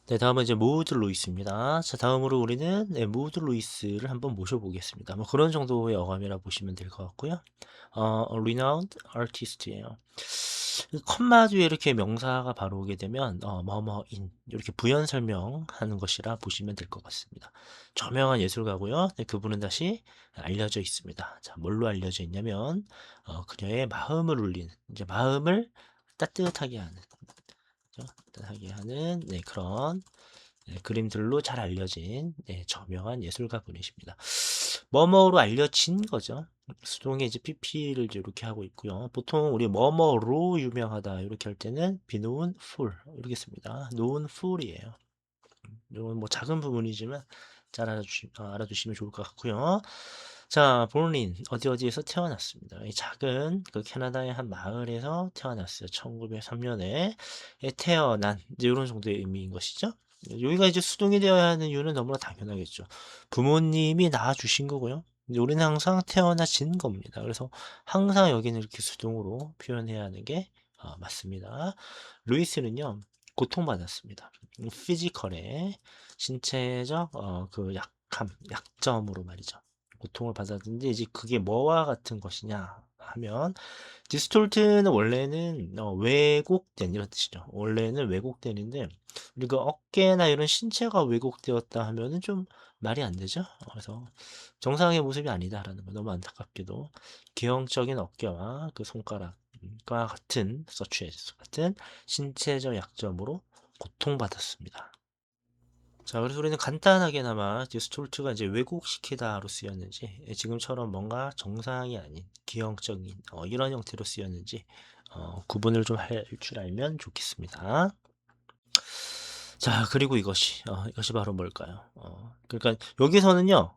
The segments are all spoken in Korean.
네, 다음은 이제 모드 루이스입니다. 자, 다음으로 우리는 네, 모드 루이스를 한번 모셔보겠습니다. 뭐 그런 정도의 어감이라 보시면 될 것 같고요. renowned artist예요. 컴마 뒤에 이렇게 명사가 바로 오게 되면 뭐뭐인 이렇게 부연 설명하는 것이라 보시면 될 것 같습니다. 저명한 예술가고요. 네, 그분은 다시 알려져 있습니다. 자, 뭘로 알려져 있냐면 그녀의 마음을 울리는 이제 마음을 따뜻하게 하는 따뜻하게 하는 네, 그런 네, 그림들로 잘 알려진 네, 저명한 예술가 분이십니다. 뭐뭐로 알려진 거죠. 수동에 이제 PP를 이렇게 하고 있고요. 보통 우리 뭐뭐로 유명하다 이렇게 할 때는 be known for 이렇게 씁니다. known for이에요. 이건 뭐 작은 부분이지만 잘 알아두시면 좋을 것 같고요. 자, 볼린 어디 어디에서 태어났습니다. 이 작은 그 캐나다의 한 마을에서 태어났어요. 1903년에 태어난 이제 이런 정도의 의미인 것이죠. 여기가 이제 수동이 되어야 하는 이유는 너무나 당연하겠죠. 부모님이 낳아주신 거고요. 이제 우리는 항상 태어나진 겁니다. 그래서 항상 여기는 이렇게 수동으로 표현해야 하는 게 맞습니다. 루이스는요, 고통받았습니다. 피지컬에 신체적 그 약함, 약점으로 말이죠. 고통을 받았는데 이제 그게 뭐와 같은 것이냐 하면 디스톨트는 원래는 왜곡된 이런 뜻이죠. 원래는 왜곡된인데 우리가 어깨나 이런 신체가 왜곡되었다 하면은 좀 말이 안 되죠. 그래서 정상의 모습이 아니다라는 거 너무 안타깝게도 기형적인 어깨와 그 손가락과 같은 서추에스 같은 신체적 약점으로 고통받았습니다. 자, 그래서 우리는 간단하게나마 디스톨트가 이제 왜곡시키다로 쓰였는지 지금처럼 뭔가 정상이 아닌 기형적인 이런 형태로 쓰였는지 구분을 좀 할 줄 알면 좋겠습니다. 자, 그리고 이것이 바로 뭘까요? 그러니까 여기서는요,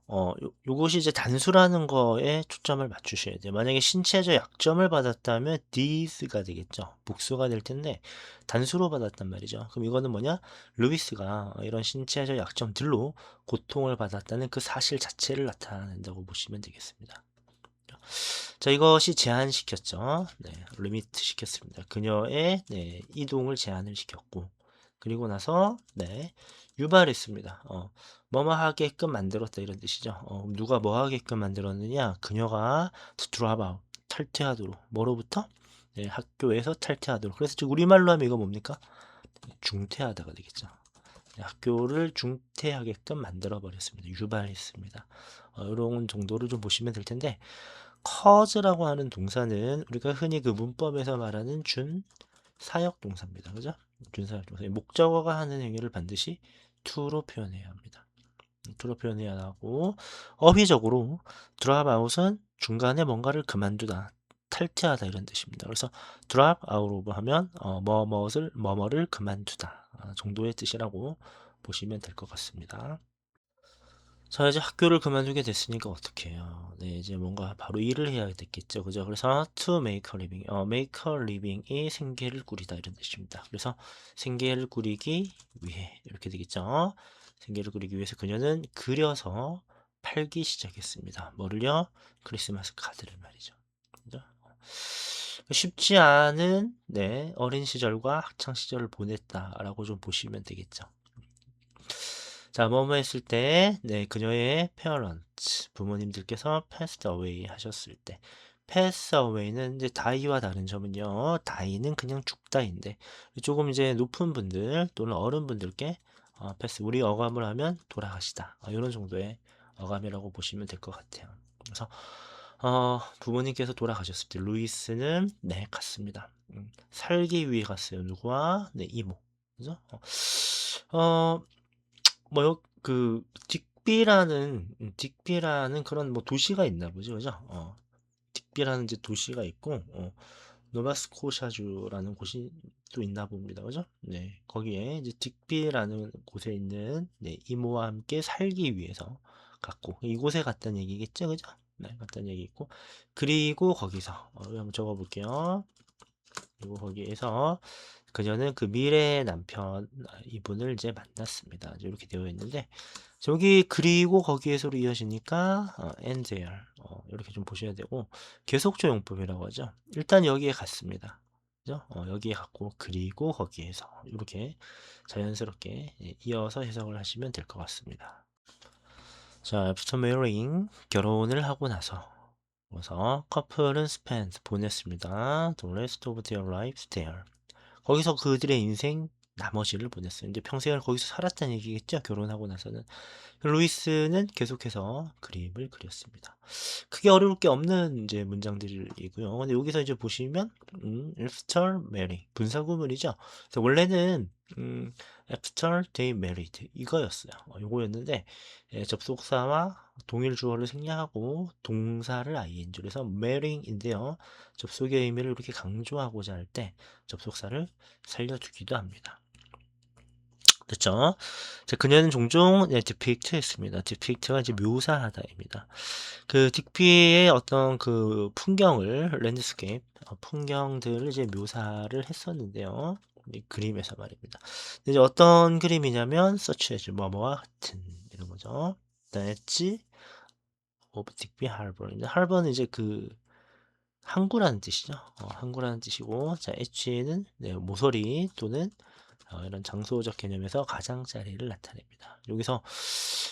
요것이 이제 단수라는 거에 초점을 맞추셔야 돼요. 만약에 신체적 약점을 받았다면 these가 되겠죠. 복수가 될 텐데, 단수로 받았단 말이죠. 그럼 이거는 뭐냐? 루이스가 이런 신체적 약점들로 고통을 받았다는 그 사실 자체를 나타낸다고 보시면 되겠습니다. 자, 이것이 제한시켰죠. 네, 리미트 시켰습니다. 그녀의 네, 이동을 제한을 시켰고, 그리고 나서 네, 유발했습니다. 뭐뭐 하게끔 만들었다 이런 뜻이죠. 누가 뭐 하게끔 만들었느냐? 그녀가 to drop out, 탈퇴하도록. 뭐로부터? 네, 학교에서 탈퇴하도록. 그래서 지금 우리말로 하면 이거 뭡니까? 중퇴하다가 되겠죠. 네, 학교를 중퇴하게끔 만들어 버렸습니다. 유발했습니다. 이런 정도로 좀 보시면 될 텐데 cause라고 하는 동사는 우리가 흔히 그 문법에서 말하는 준 사역 동사입니다. 그죠? 준사역 동사. 목적어가 하는 행위를 반드시 to로 표현해야 합니다. to로 표현해야 하고 어휘적으로 drop out은 중간에 뭔가를 그만두다, 탈퇴하다 이런 뜻입니다. 그래서 drop out of 하면 뭐뭐를 그만두다 정도의 뜻이라고 보시면 될 것 같습니다. 자, 이제 학교를 그만두게 됐으니까 어떻게 해요? 네, 이제 뭔가 바로 일을 해야 됐겠죠. 그죠? 그래서 to make a living, make a living이 생계를 꾸리다 이런 뜻입니다. 그래서 생계를 꾸리기 위해 이렇게 되겠죠. 생계를 꾸리기 위해서 그녀는 그려서 팔기 시작했습니다. 뭐를요? 크리스마스 카드를 말이죠. 그죠? 쉽지 않은 네, 어린 시절과 학창 시절을 보냈다라고 좀 보시면 되겠죠. 자, 뭐뭐 했을 때, 네, 그녀의 parents, 부모님들께서 passed away 하셨을 때, pass away는 이제 die와 다른 점은요, die는 그냥 죽다인데, 조금 이제 높은 분들 또는 어른분들께 pass, 우리 어감을 하면 돌아가시다. 이런 정도의 어감이라고 보시면 될 것 같아요. 그래서, 부모님께서 돌아가셨을 때, 루이스는, 네, 갔습니다. 살기 위해 갔어요. 누구와? 네, 이모. 그죠? 어, 그 딕비라는 그런 뭐 도시가 있나 보죠. 그죠? 딕비라는 이제 도시가 있고 노바스코샤주라는 곳이 또 있나 봅니다. 그죠? 네. 거기에 이제 딕비라는 곳에 있는 네, 이모와 함께 살기 위해서 갔고 이곳에 갔다는 얘기겠죠. 그죠? 네, 갔다는 얘기 있고 그리고 거기서 한번 적어 볼게요. 그리고 거기에서 그녀는 그 미래의 남편 이분을 이제 만났습니다. 이렇게 되어 있는데 저기 그리고 거기에서로 이어지니까 and there 이렇게 좀 보셔야 되고 계속조 용법이라고 하죠. 일단 여기에 갔습니다. 그죠? 여기에 갖고 그리고 거기에서 이렇게 자연스럽게 이어서 해석을 하시면 될 것 같습니다. 자, after marrying 결혼을 하고 나서 그래서 커플은 spent 보냈습니다. The rest of their lives there. 거기서 그들의 인생 나머지를 보냈어요. 이제 평생을 거기서 살았다는 얘기겠죠. 결혼하고 나서는. 루이스는 계속해서 그림을 그렸습니다. 크게 어려울 게 없는 이제 문장들이고요. 근데 여기서 이제 보시면 after marry 분사구문이죠. 그래서 원래는 after they married 이거였어요. 요거였는데 접속사와 동일 주어를 생략하고 동사를 ing로 해서 marrying인데요. 접속의 의미를 이렇게 강조하고자 할 때 접속사를 살려두기도 합니다. 됐죠? 자, 그녀는 종종 디픽트 했습니다. 디픽트가 이제 묘사하다입니다. 그 딕비의 어떤 그 풍경을 랜드스케이프 풍경들을 이제 묘사를 했었는데요. 이 그림에서 말입니다. 이제 어떤 그림이냐면 such as 뭐뭐와 같은 이런 거죠. 엣지 오브 딕비 할버. 할버는 이제 그 항구라는 뜻이죠. 항구라는 뜻이고, 자, 엣지는 모서리 또는 이런 장소적 개념에서 가장자리를 나타냅니다. 여기서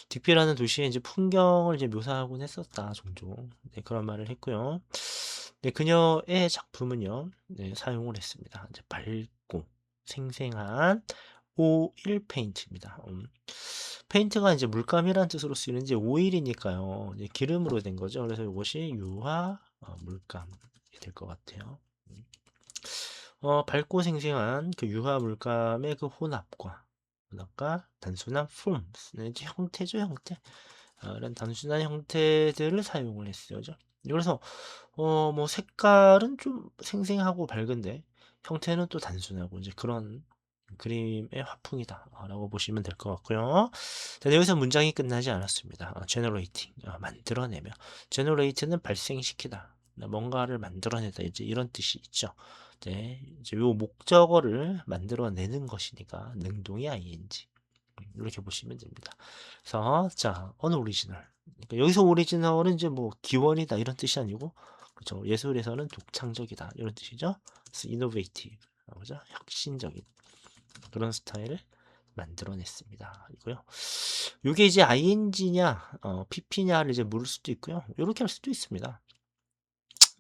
딕비라는 도시의 이제 풍경을 이제 묘사하곤 했었다 종종 그런 말을 했고요. 그녀의 작품은요 사용을 했습니다. 이제 밝고 생생한 오일 페인트입니다. 페인트가 이제 물감이라는 뜻으로 쓰이는 이제 오일이니까요. 이제 기름으로 된 거죠. 그래서 이것이 유화 물감이 될 것 같아요. 밝고 생생한 그 유화 물감의 그 혼합과 단순한 form, 이제 형태죠, 형태. 이런 단순한 형태들을 사용을 했어요. 그죠? 그래서, 뭐, 색깔은 좀 생생하고 밝은데, 형태는 또 단순하고, 이제 그런 그림의 화풍이다. 라고 보시면 될 것 같고요. 자, 여기서 문장이 끝나지 않았습니다. generating, 만들어내며. generate는 발생시키다. 뭔가를 만들어내다. 이제 이런 뜻이 있죠. 네, 이제 요 목적어를 만들어내는 것이니까 능동이 ing. 이렇게 보시면 됩니다. 그래서 자, 어느 오리지널. 그러니까 여기서 오리지널은 이제 뭐 기원이다 이런 뜻이 아니고 그렇죠. 예술에서는 독창적이다 이런 뜻이죠. 그래서 innovative, 그죠? 혁신적인 그런 스타일을 만들어냈습니다. 이거요. 이게 이제 ing냐, pp냐를 이제 물을 수도 있고요. 이렇게 할 수도 있습니다.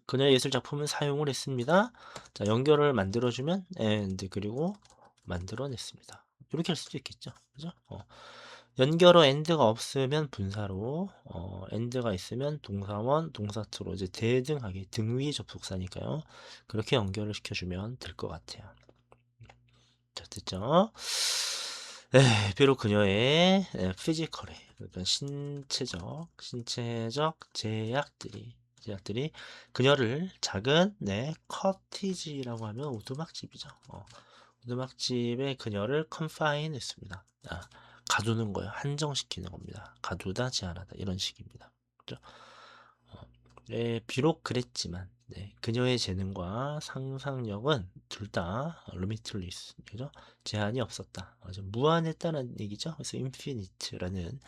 그녀의 예술 작품은 사용을 했습니다. 자, 연결을 만들어주면 and 그리고 만들어냈습니다. 이렇게 할 수도 있겠죠. 그죠? 연결어 and가 없으면 분사로, and가 있으면 동사원, 동사투로 이제 대등하게 등위 접속사니까요. 그렇게 연결을 시켜주면 될 것 같아요. 자, 됐죠? 비록 그녀의 피지컬에 그러니까 신체적 제약들이 그녀를 작은 커티지라고 하면 오두막집이죠. 오두막집에 그녀를 confine 했습니다. 가두는 거예요. 한정시키는 겁니다. 가두다, 제한하다 이런 식입니다. 그죠? 비록 그랬지만 그녀의 재능과 상상력은 둘 다 limitless, 그죠? 제한이 없었다. 무한했다는 얘기죠. 그래서 infinite라는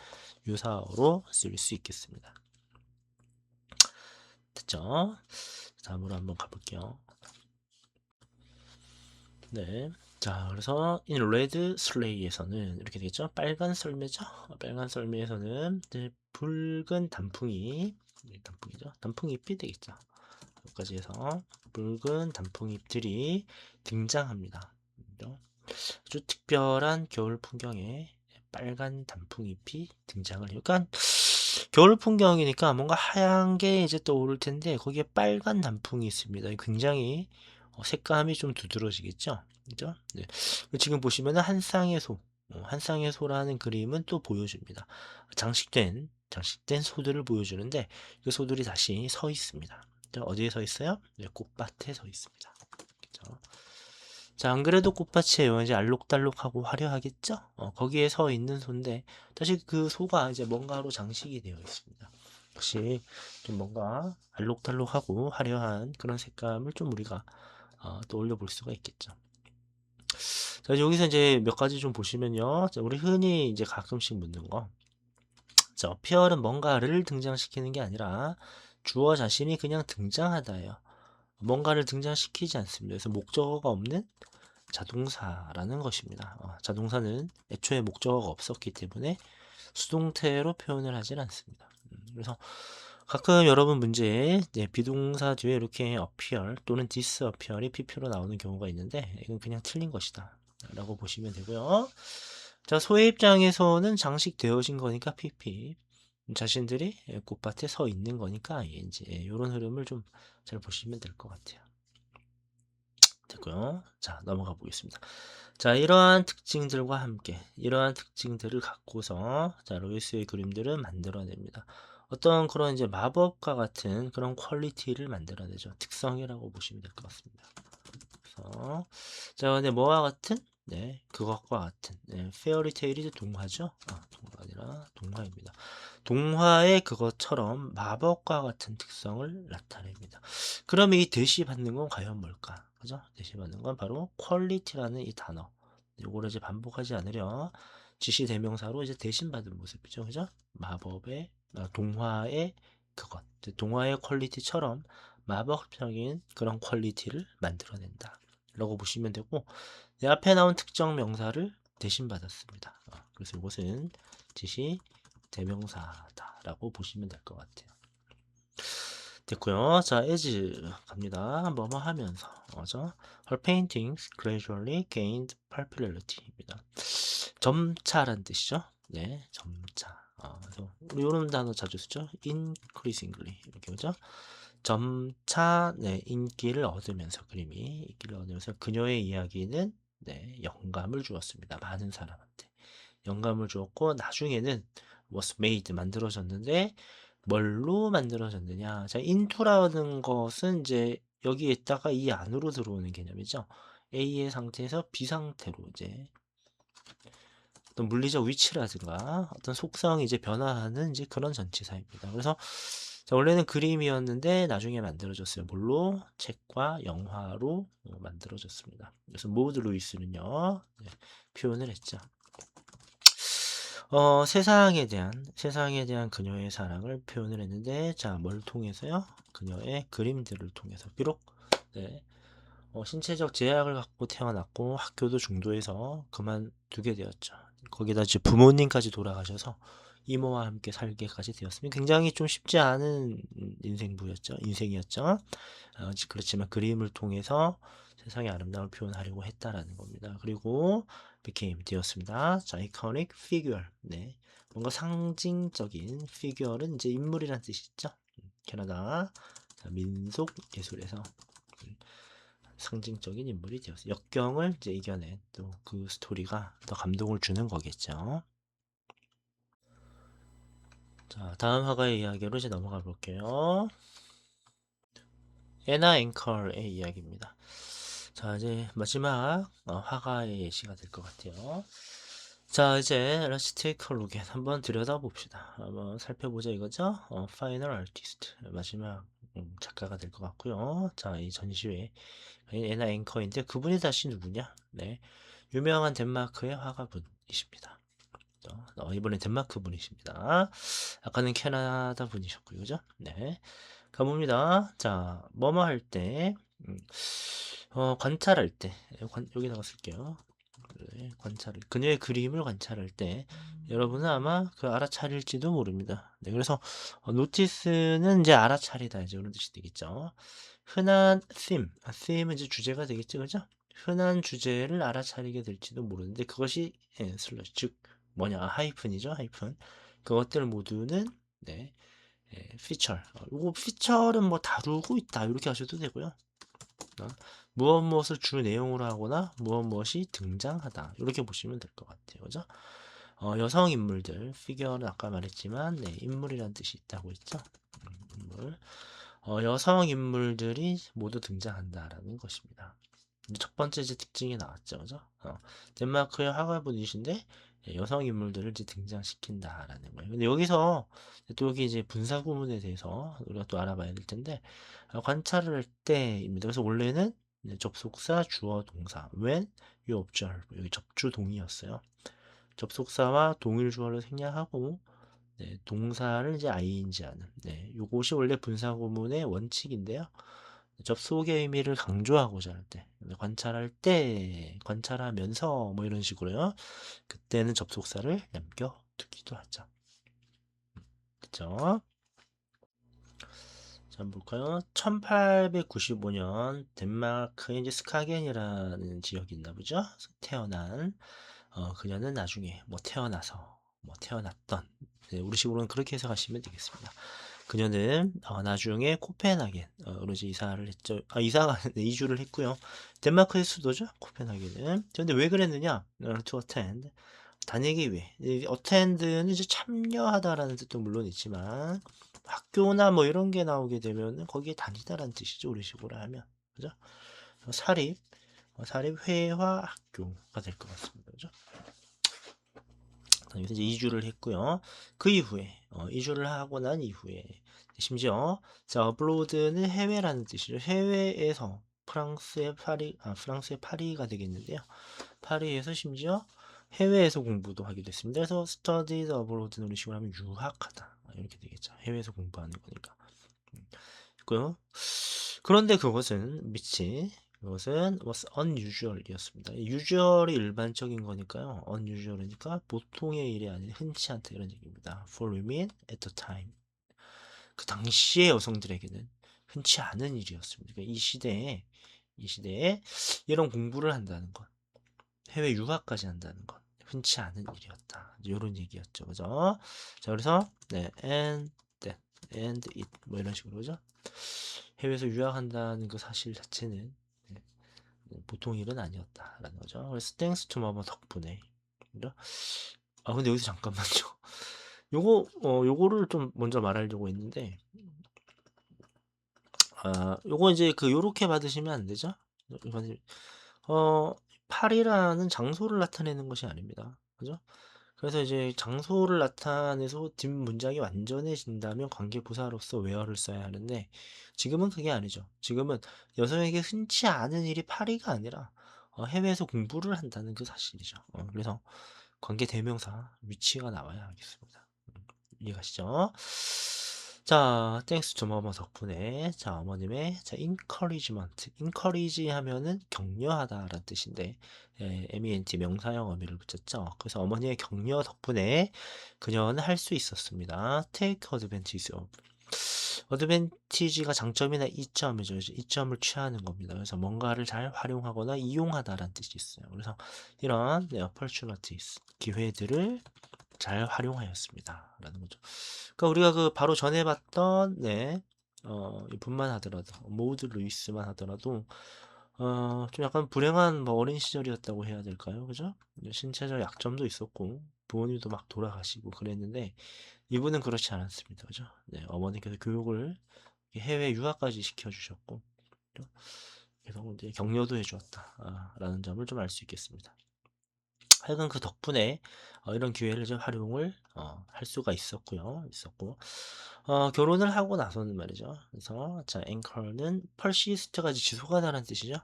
유사어로 쓸 수 있겠습니다. 됐죠? 다음으로 한번 가볼게요. 네. 자, 그래서 in red sleigh에서는 이렇게 되겠죠. 빨간 썰매죠. 빨간 썰매에서는 붉은 단풍이죠. 단풍잎이 되겠죠. 여기까지 해서 붉은 단풍잎들이 등장합니다. 아주 특별한 겨울 풍경에 빨간 단풍잎이 등장을 해요. 그러니까 겨울 풍경이니까 뭔가 하얀 게 이제 떠오를 텐데 거기에 빨간 단풍이 있습니다. 굉장히 색감이 좀 두드러지겠죠. 그죠? 네. 지금 보시면은 한 쌍의 소, 한 쌍의 소라는 그림은 또 보여줍니다. 장식된 소들을 보여주는데 그 소들이 다시 서 있습니다. 어디에 서 있어요? 네, 꽃밭에 서 있습니다. 그죠? 자, 안 그래도 꽃밭이에요. 이제 알록달록하고 화려하겠죠? 거기에 서 있는 소인데, 다시 그 소가 이제 뭔가로 장식이 되어 있습니다. 역시 좀 뭔가 알록달록하고 화려한 그런 색감을 좀 우리가 떠올려 볼 수가 있겠죠. 자, 여기서 이제 몇 가지 좀 보시면요. 자, 우리 흔히 이제 가끔씩 묻는 거. 자, appear은 뭔가를 등장시키는 게 아니라 주어 자신이 그냥 등장하다예요. 뭔가를 등장시키지 않습니다. 그래서 목적어가 없는 자동사라는 것입니다. 자동사는 애초에 목적어가 없었기 때문에 수동태로 표현을 하진 않습니다. 그래서 가끔 여러분 문제에 비동사 뒤에 이렇게 appear 또는 disappear이 pp로 나오는 경우가 있는데 이건 그냥 틀린 것이다 라고 보시면 되고요. 자, 소의 입장에서는 장식되어진 거니까 pp, 자신들이 꽃밭에 서 있는 거니까 ing, 이런 흐름을 좀 잘 보시면 될 것 같아요. 됐고요. 자, 넘어가 보겠습니다. 자, 이러한 특징들과 함께 이러한 특징들을 갖고서 자, 로이스의 그림들은 만들어냅니다. 어떤 그런 이제 마법과 같은 그런 퀄리티를 만들어내죠. 특성이라고 보시면 될 것 같습니다. 그래서 자, 근데 뭐와 같은? 네, 그것과 같은. 네, 페어리테일이 동화죠. 동화가 아니라 동화입니다. 동화의 그것처럼 마법과 같은 특성을 나타냅니다. 그러면 이 대시받는 건 과연 뭘까? 그죠? 대시받는 건 바로 퀄리티라는 이 단어. 요거를 이제 반복하지 않으려 지시 대명사로 이제 대신받은 모습이죠. 그죠? 마법의, 동화의 그것. 동화의 퀄리티처럼 마법적인 그런 퀄리티를 만들어낸다. 라고 보시면 되고, 내 앞에 나온 특정 명사를 대신받았습니다. 그래서 이것은 지시 대명사다라고 보시면 될 것 같아요. 됐고요. 자, as 갑니다. 뭐뭐 하면서. 죠 Her paintings gradually gained popularity입니다. 점차란 뜻이죠. 네, 점차. 그래서 우리 이런 단어 자주 쓰죠. increasingly 이렇게 오죠. 점차 인기를 얻으면서 그림이 인기를 얻으면서 그녀의 이야기는 영감을 주었습니다. 많은 사람한테 영감을 주었고 나중에는 was made 만들어졌는데 뭘로 만들어졌느냐? 자, into라는 것은 이제 여기에 있다가 이 안으로 들어오는 개념이죠. A의 상태에서 B 상태로 이제 어떤 물리적 위치라든가 어떤 속성이 이제 변화하는 이제 그런 전치사입니다. 그래서 자, 원래는 그림이었는데 나중에 만들어졌어요. 뭘로? 책과 영화로 만들어졌습니다. 그래서 모드 루이스는요, 표현을 했죠. 세상에 대한 그녀의 사랑을 표현을 했는데, 자, 뭘 통해서요? 그녀의 그림들을 통해서. 비록, 네, 신체적 제약을 갖고 태어났고, 학교도 중도에서 그만두게 되었죠. 거기다 이제 부모님까지 돌아가셔서 이모와 함께 살게까지 되었습니다. 굉장히 좀 쉽지 않은 인생이었죠. 그렇지만 그림을 통해서 세상의 아름다움을 표현하려고 했다라는 겁니다. 그리고 became 되었습니다. 자, iconic figure. 네. 뭔가 상징적인 figure는 이제 인물이란 뜻이죠. 캐나다 민속 예술에서 상징적인 인물이 되었어요. 역경을 이제 이겨낸 또 그 스토리가 더 감동을 주는 거겠죠. 자, 다음 화가의 이야기로 이제 넘어가 볼게요. 에나 앵커의 이야기입니다. 자, 이제 마지막 화가의 예시가 될 것 같아요. 자, 이제 Let's take a look at 한번 들여다봅시다. 한번 살펴보자 이거죠. Final Artist 마지막 작가가 될 것 같고요. 자, 이 전시회 에나 앵커인데 그분이 다시 누구냐? 네, 유명한 덴마크의 화가분이십니다. 이번엔 덴마크 분이십니다. 아까는 캐나다 분이셨고요, 그죠? 네. 가봅니다. 자, 뭐뭐 할 때, 관찰할 때, 여기다가 쓸게요. 네, 그녀의 그림을 관찰할 때, 여러분은 아마 그 알아차릴지도 모릅니다. 네, 그래서, 노티스는 이제 알아차리다, 이제 이런 뜻이 되겠죠. 흔한 theme은 이제 주제가 되겠죠, 그죠? 흔한 주제를 알아차리게 될지도 모르는데, 그것이, 슬러시, 즉, 뭐냐, 하이픈이죠, 하이픈. 그것들 모두는, 네, 피처. 요거 피처는 뭐 다루고 있다 이렇게 하셔도 되고요. 무엇 무엇을 주 내용으로 하거나 무엇 무엇이 등장하다 이렇게 보시면 될 것 같아요. 그죠? 여성 인물들, 피규어는 아까 말했지만 인물이란 뜻이 있다고 했죠. 인물. 여성 인물들이 모두 등장한다라는 것입니다. 첫 번째 이제 특징이 나왔죠, 그죠? 덴마크의 화가분이신데 여성 인물들을 이제 등장시킨다라는 거예요. 근데 여기서 또 여기 이제 분사 구문에 대해서 우리가 또 알아봐야 될 텐데 관찰을 할 때입니다. 그래서 원래는 접속사, 주어, 동사 when you observe 여기 접주 동의였어요. 접속사와 동일 주어를 생략하고 동사를 이제 ing하는 요것이 원래 분사 구문의 원칙인데요. 접속의 의미를 강조하고자 할 때, 관찰할 때, 관찰하면서 뭐 이런 식으로요. 그때는 접속사를 남겨두기도 하죠. 그죠? 자, 한번 볼까요? 1895년 덴마크의 이제 스카겐이라는 지역이 있나 보죠? 태어난 그녀는 나중에 뭐 태어나서 뭐 태어났던, 네, 우리식으로는 그렇게 해석하시면 되겠습니다. 그녀는 나중에 코펜하겐 으로 이제 이사를 했죠. 이사가 아니라 이주를 했고요. 덴마크의 수도죠, 코펜하겐은. 근데 왜 그랬느냐? to attend, 다니기 위해. 이 attend는 이제 참여하다라는 뜻도 물론 있지만 학교나 뭐 이런 게 나오게 되면은 거기에 다니다라는 뜻이죠, 우리식으로 하면. 그죠? 사립, 사립회화 학교가 될 것 같습니다. 그죠? 여기서 이제 이주를 했고요. 그 이후에 이주를 하고 난 이후에 심지어 자 abroad는 해외라는 뜻이죠. 해외에서 프랑스의 파리가 되겠는데요. 파리에서 심지어 해외에서 공부도 하게 됐습니다. 그래서 studied abroad는 우리 식으로 하면 유학하다 이렇게 되겠죠. 해외에서 공부하는 거니까. 있고요. 그런데 그것은 was unusual이었습니다. usual이 일반적인 거니까요. unusual이니까 보통의 일이 아닌 흔치 않다 이런 얘기입니다. For women at the time. 그 당시의 여성들에게는 흔치 않은 일이었습니다. 그러니까 이 시대에 이런 공부를 한다는 것, 해외 유학까지 한다는 것, 흔치 않은 일이었다. 이런 얘기였죠. 그죠? 자, 그래서 네, and it 뭐 이런 식으로 그죠? 해외에서 유학한다는 그 사실 자체는 네, 보통 일은 아니었다라는 거죠. 그래서 땡스 투 마마 덕분에. 그죠? 근데 여기서 잠깐만요. 요거를 좀 먼저 말하려고 했는데 요거 이제 요렇게 받으시면 안 되죠? 이거는 어 팔이라는 장소를 나타내는 것이 아닙니다. 그죠? 그래서 이제 장소를 나타내서 뒷문장이 완전해진다면 관계부사로서 where를 써야 하는데 지금은 그게 아니죠. 지금은 여성에게 흔치 않은 일이 파리가 아니라 해외에서 공부를 한다는 그 사실이죠. 그래서 관계대명사 위치가 나와야 하겠습니다. 이해가시죠? 자, 땡스 투 어머 덕분에 자 어머님의 자 encourage 하면은 격려하다라는 뜻인데 MENT 명사형 어미를 붙였죠. 그래서 어머니의 격려 덕분에 그녀는 할 수 있었습니다. take advantage of. 어드밴티지가 장점이나 이점이죠. 이점을 취하는 겁니다. 그래서 뭔가를 잘 활용하거나 이용하다라는 뜻이 있어요. 그래서 이런 opportunities 기회들을 잘 활용하였습니다. 라는 거죠. 그러니까 우리가 바로 전에 봤던 이분만 하더라도 모드 루이스만 하더라도 좀 약간 불행한 뭐 어린 시절이었다고 해야 될까요? 그죠? 신체적 약점도 있었고 부모님도 막 돌아가시고 그랬는데 이분은 그렇지 않았습니다. 그죠? 네, 어머니께서 교육을 해외 유학까지 시켜주셨고 그래서 이제 격려도 해주었다 라는 점을 좀 알 수 있겠습니다. 하여간 그 덕분에 이런 기회를 좀 활용을 할 수가 있었고 결혼을 하고 나서는 말이죠. 그래서 자 앵커는 persist가 지속하다는 뜻이죠.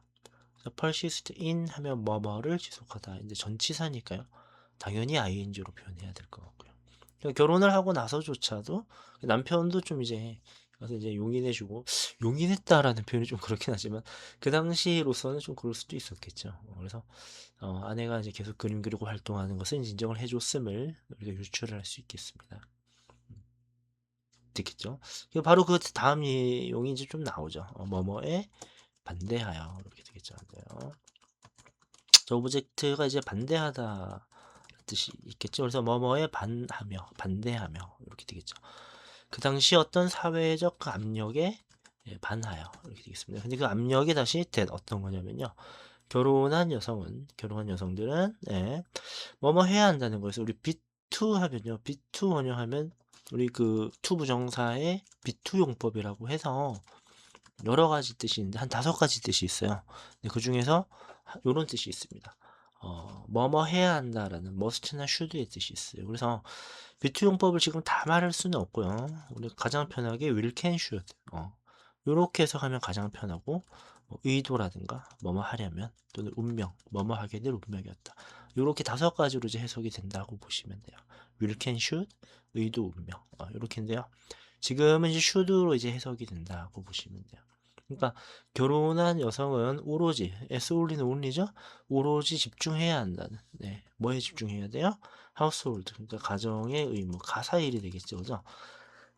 그래서 persist in 하면 뭐뭐를 지속하다. 이제 전치사니까요. 당연히 ing로 표현해야 될 것 같고요. 그러니까 결혼을 하고 나서조차도 남편도 좀 이제 가서 이제 용인해주고 용인했다라는 표현이 좀 그렇긴 하지만 그 당시로서는 좀 그럴 수도 있었겠죠. 그래서 아내가 이제 계속 그림 그리고 활동하는 것은 인정을 해줬음을 우리가 유추를 할 수 있겠습니다. 됐겠죠? 바로 그 다음 내용이 이제 좀 나오죠. 뭐뭐에 반대하여 이렇게 되겠죠. 저 오브젝트가 이제 반대하다 뜻이 있겠죠. 그래서 뭐뭐에 반대하며 이렇게 되겠죠. 그 당시 어떤 사회적 그 압력에 반하여 이렇게 되겠습니다. 근데 그 압력이 다시 어떤 거냐면요. 결혼한 여성들은 뭐뭐 해야 한다는 거에서 우리 B2 하면요. B2 원형하면 우리 투 부정사의 B2 용법이라고 해서 여러 가지 뜻이 있는데 한 5가지 뜻이 있어요. 근데 그 중에서 요런 뜻이 있습니다. 뭐뭐 해야 한다라는 must나 should의 뜻이 있어요. 그래서 B2 용법을 지금 다 말할 수는 없고요. 우리 가장 편하게 will, can, should 요렇게 해석하면 가장 편하고 의도라든가 뭐뭐 하려면 또는 운명 뭐뭐 하게 될 운명이었다. 요렇게 5가지로 이제 해석이 된다고 보시면 돼요. will, can, should, 의도, 운명 요렇게인데요. 지금은 이제 should로 이제 해석이 된다고 보시면 돼요. 그러니까 결혼한 여성은 오로지 S 올리는 온리죠. 오로지 집중해야 한다는. 네. 뭐에 집중해야 돼요? 하우스홀드. 그러니까 가정의 의무, 가사일이 되겠죠. 그죠?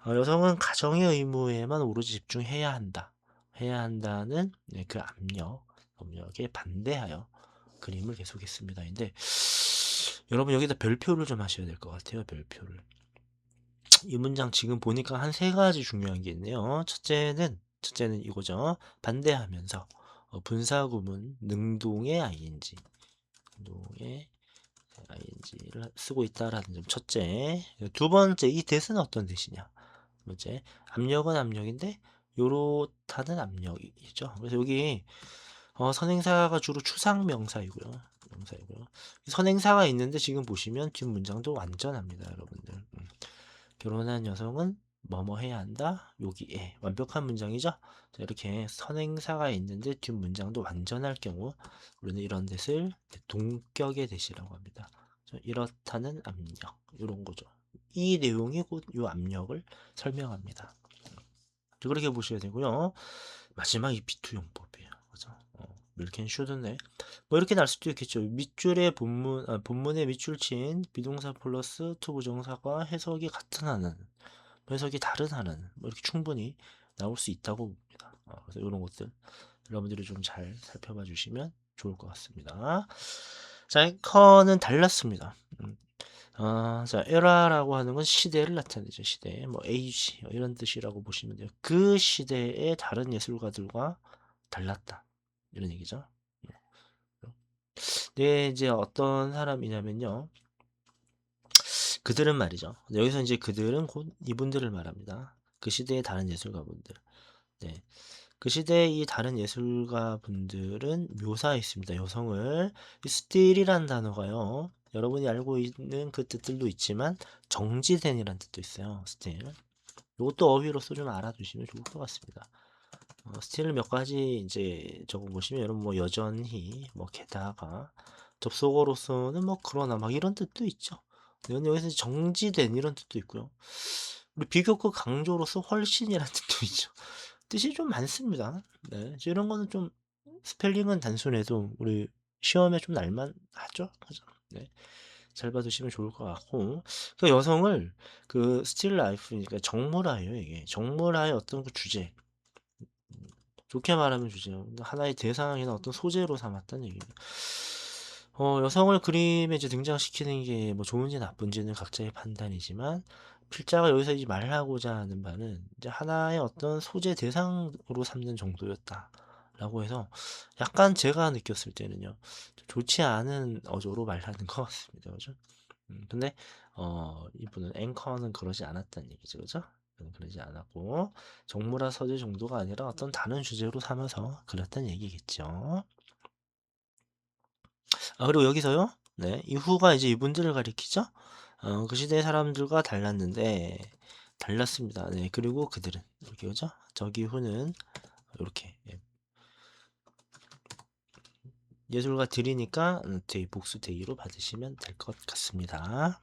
여성은 가정의 의무에만 오로지 집중해야 한다. 해야 한다는 네, 그 압력에 반대하여 그림을 계속했습니다인데 여러분 여기다 별표를 좀 하셔야 될 것 같아요. 별표를. 이 문장 지금 보니까 한 세 가지 중요한 게 있네요. 첫째는 이거죠. 반대하면서 분사구문 능동의 ing, 능동의 ing를 쓰고 있다라는 점 첫째. 두 번째, 이 that은 어떤 뜻이냐? 두 번째, 압력은 압력인데 요렇다는 압력이죠. 그래서 여기 선행사가 주로 추상명사이고요. 명사이고요. 선행사가 있는데 지금 보시면 뒷 문장도 완전합니다, 여러분들. 결혼한 여성은 뭐뭐 해야 한다. 여기에 완벽한 문장이죠. 자, 이렇게 선행사가 있는데 뒷 문장도 완전할 경우 우리는 이런 뜻을 동격의 대시라고 합니다. 이렇다는 압력 이런 거죠. 이 내용이 곧 이 압력을 설명합니다. 그렇게 보셔야 되고요. 마지막 이 비투용법이에요. 그죠? 밀켄 슈드네. 뭐 이렇게 날 수도 있겠죠. 밑줄의 본문의 밑줄친 비동사 플러스 투 부정사가 해석이 같은 하는, 해석이 다른 하는, 뭐 이렇게 충분히 나올 수 있다고 봅니다. 그래서 이런 것들 여러분들이 좀 잘 살펴봐 주시면 좋을 것 같습니다. 자, 앵커는 달랐습니다. 자, 에라라고 하는 건 시대를 나타내죠. 시대, 뭐 에이지 이런 뜻이라고 보시면 돼요. 그 시대의 다른 예술가들과 달랐다 이런 얘기죠. 네, 이제 어떤 사람이냐면요. 그들은 말이죠. 여기서 이제 그들은 곧 이분들을 말합니다. 그 시대의 다른 예술가분들. 네. 그 시대의 이 다른 예술가분들은 묘사했습니다. 여성을. 이 스틸이라는 단어가요. 여러분이 알고 있는 그 뜻들도 있지만 정지된이라는 뜻도 있어요. 스틸. 이것도 어휘로서 좀 알아두시면 좋을 것 같습니다. 스틸을 몇 가지 이제 적어보시면 여러분 뭐 여전히 뭐 게다가 접속어로서는 뭐 그러나 막 이런 뜻도 있죠. 근데 여기서 정지된 이런 뜻도 있고요. 우리 비교급 강조로서 훨씬이라는 뜻도 있죠. 뜻이 좀 많습니다. 네, 이런 거는 좀 스펠링은 단순해도 우리 시험에 좀 날만 하죠. 그죠? 네. 잘 봐두시면 좋을 것 같고 그 여성을 그 스틸 라이프니까 정물화예요 이게 정물화의 어떤 그 주제 좋게 말하면 주제요. 하나의 대상이나 어떤 소재로 삼았다는 얘기입니다. 여성을 그림에 이제 등장시키는 게 뭐 좋은지 나쁜지는 각자의 판단이지만 필자가 여기서 이제 말하고자 하는 바는 이제 하나의 어떤 소재 대상으로 삼는 정도였다라고 해서 약간 제가 느꼈을 때는요 좋지 않은 어조로 말하는 것 같습니다. 그죠? 근데 이분은 앵커는 그러지 않았다는 얘기죠. 그죠? 그러지 않았고 정무라 서재 정도가 아니라 어떤 다른 주제로 삼아서 그랬다는 얘기겠죠. 그리고 여기서요. 네, 이후가 이제 이분들을 가리키죠. 그 시대 사람들과 달랐는데 달랐습니다. 네, 그리고 그들은 이렇게 오죠. 저기 후는 이렇게 예술가 들이니까 데이 복수 데이로 받으시면 될 것 같습니다.